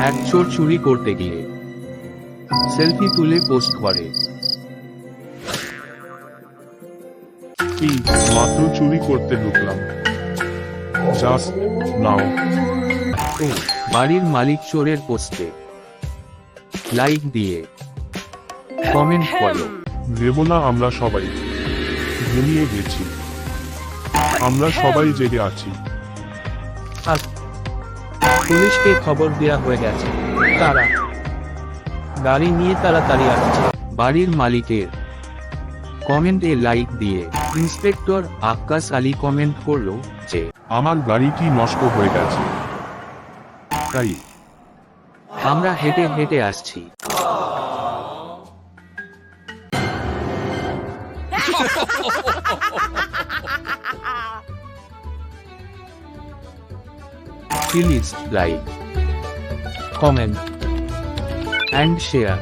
এক চোর চুরি করতে গিয়ে সেলফি তুলে পোস্ট করে। এই মাত্র চুরি করতে ঢুকলাম, জাস্ট নাও। ও বাড়ির মালিক চোরের পোস্টে লাইক দিয়ে কমেন্ট করলো, ভেবো না আমরা সবাই ঘুমিয়ে গেছি, আমরা সবাই জেগে আছি। আর পুলিশকে খবর দেওয়া হয়ে গেছে, তারা গাড়ি নিয়ে তাড়াতাড়ি আসছে। বাড়ির মালিকের কমেন্টে লাইক দিয়ে ইন্সপেক্টর আক্কাস আলী কমেন্ট করলো যে আমার গাড়িটি নষ্ট হয়ে গেছে, তাই আমরা হেঁটে হেঁটে আসছি। Please like, comment and share.